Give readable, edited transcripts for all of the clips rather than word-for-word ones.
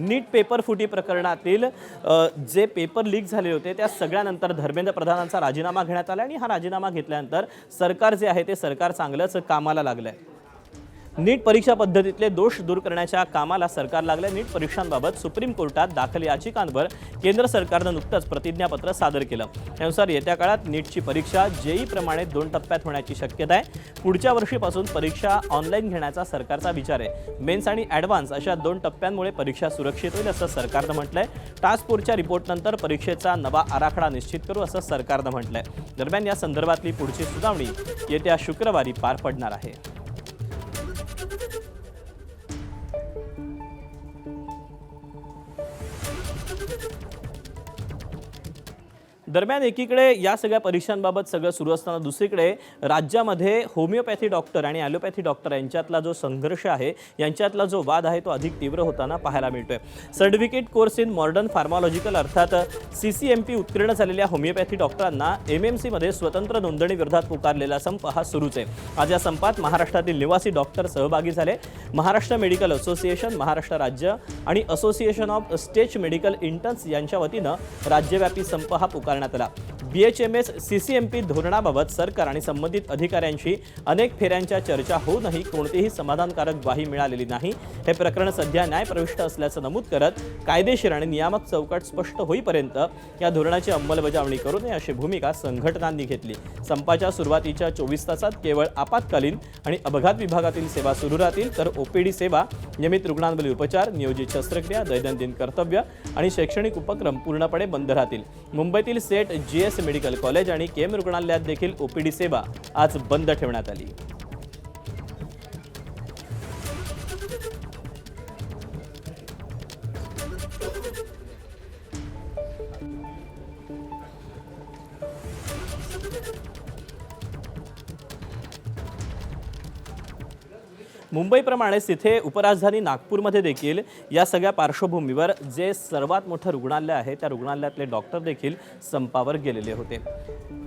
नीट paper फुटी प्रकरणातील जे पेपर लीक झाले होते त्या सगळ्यानंतर धर्मेंद्र प्रधानांचा राजीनामा घेण्यात आला आणि हा राजीनामा घेतल्यानंतर सरकार जे आहे ते सरकार चांगलंच कामाला लागलंय। नीट परीक्षा पद्धतीतले दोष दूर करण्याच्या कामाला सरकार लागले। नीट परीक्षांबाबत सुप्रीम कोर्टात दाखल याचिकांवर केंद्र सरकारनं नुकतंच प्रतिज्ञापत्र सादर केलं। त्यानुसार येत्या काळात नीटची परीक्षा जेई प्रमाणे 2 टप्प्यात होण्याची शक्यता आहे। पुढच्या वर्षीपासून परीक्षा ऑनलाईन घेण्याचा सरकारचा विचार आहे। मेन्स आणि ॲडव्हान्स अशा 2 टप्प्यांमुळे परीक्षा सुरक्षित होईल असं सरकारनं म्हटलंय। टास्क फोर्सच्या रिपोर्टनंतर परीक्षेचा नवा आराखडा निश्चित करू असं सरकारनं म्हटलंय। दरम्यान या संदर्भातली पुढची सुनावणी येत्या शुक्रवारी पार पडणार आहे। दरम्यान एकीकडे या सगळ्या परीक्षांबाबत सगळं सुरू असताना दुसरीकडे राज्यामध्ये होमिओपॅथी डॉक्टर आणि ॲलोपॅथी डॉक्टर यांच्यातला जो संघर्ष आहे, यांच्यातला जो वाद आहे तो अधिक तीव्र होताना पाहायला मिळतोय। सर्टिफिकेट कोर्स इन मॉडर्न फार्मॉलॉजिकल अर्थात CCMP उत्तीर्ण झालेल्या होमिओपॅथी डॉक्टरांना MMC मध्ये स्वतंत्र नोंदणी विरोधात पुकारलेला संप हा सुरूच आहे। आज या संपात महाराष्ट्रातील निवासी डॉक्टर सहभागी झाले। महाराष्ट्र मेडिकल असोसिएशन, महाराष्ट्र राज्य आणि association of state medical interns यांच्या वतीनं राज्यव्यापी संप हा पुकारण्यात आला। BHMS CCMP धोरणाबाबत सरकार आणि संबंधित अधिकाऱ्यांशी अनेक फेऱ्यांच्या चर्चा होऊनही कोणतीही समाधानकारक ग्वाही मिळालेली नाही। हे प्रकरण सध्या न्यायप्रविष्ट असल्याचं नमूद करत कायदेशीर आणि नियामक चौकट स्पष्ट होईपर्यंत या धोरणाची अंमलबजावणी करू नये अशी भूमिका संघटनांनी घेतली। संपाच्या सुरुवातीच्या 24 तासात केवळ आपत्कालीन आणि अपघात विभागातील सेवा सुरू राहतील, तर OPD सेवा, नियमित रुग्णांवरील उपचार, नियोजित शस्त्रक्रिया, दैनंदिन कर्तव्य आणि शैक्षणिक उपक्रम पूर्णपणे बंद राहतील। मुंबईतील सेट GS मेडिकल कॉलेज आणि KM रुग्णालयात देखील OPD सेवा आज बंद ठेवण्यात आली। मुंबईप्रमाणेच तिथे उपराजधानी नागपूरमध्ये देखील या सगळ्या पार्श्वभूमीवर जे सर्वात मोठं रुग्णालय आहे त्या रुग्णालयातले डॉक्टर देखील संपावर गेलेले होते।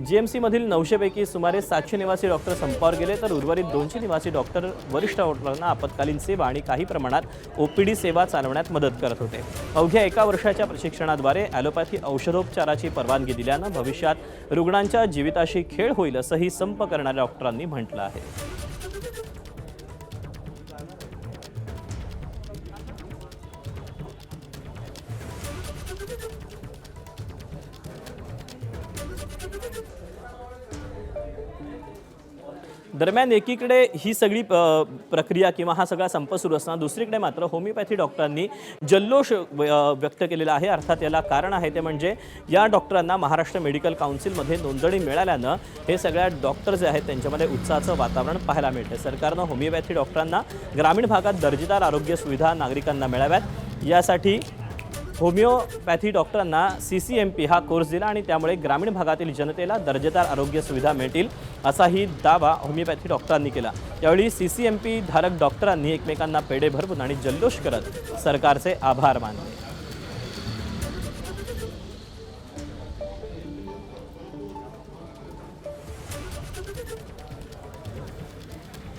GMC मधील 900 पैकी सुमारे 700 निवासी डॉक्टर संपावर गेले, तर उर्वरित 200 निवासी डॉक्टर वरिष्ठ डॉक्टरांना आपत्कालीन सेवा आणि काही प्रमाणात OPD सेवा चालवण्यात मदत करत होते। अवघ्या 1 वर्षाच्या प्रशिक्षणाद्वारे ॲलोपॅथी औषधोपचाराची परवानगी दिल्यानं भविष्यात रुग्णांच्या जीविताशी खेळ होईल असंही संप करणाऱ्या डॉक्टरांनी म्हटलं आहे। दरम्यान एकीकडे ही सगळी प्रक्रिया किंवा हा सगळा संप सुरू असताना दुसरीकडे मात्र होमिओपॅथी डॉक्टरांनी जल्लोष व्यक्त केलेला आहे। अर्थात याला कारण आहे ते म्हणजे या डॉक्टरांना महाराष्ट्र मेडिकल काउन्सिलमध्ये नोंदणी मिळाल्यानं हे सगळ्या डॉक्टर जे आहेत त्यांच्यामध्ये उत्साहाचं वातावरण पाहायला मिळतं। सरकारनं होमिओपॅथी डॉक्टरांना ग्रामीण भागात दर्जेदार आरोग्य सुविधा नागरिकांना मिळाव्यात यासाठी होमिओपॅथी डॉक्टरांना CCMP हा कोर्स दिला आणि त्यामुळे ग्रामीण भागातील जनतेला दर्जेदार आरोग्य सुविधा मिळतील असाही दावा होमिओपॅथी डॉक्टरांनी केला। यावेळी CCMP धारक डॉक्टरांनी एकमेकांना पेढे भरवून आणि जल्लोष करत सरकारचे आभार मानले।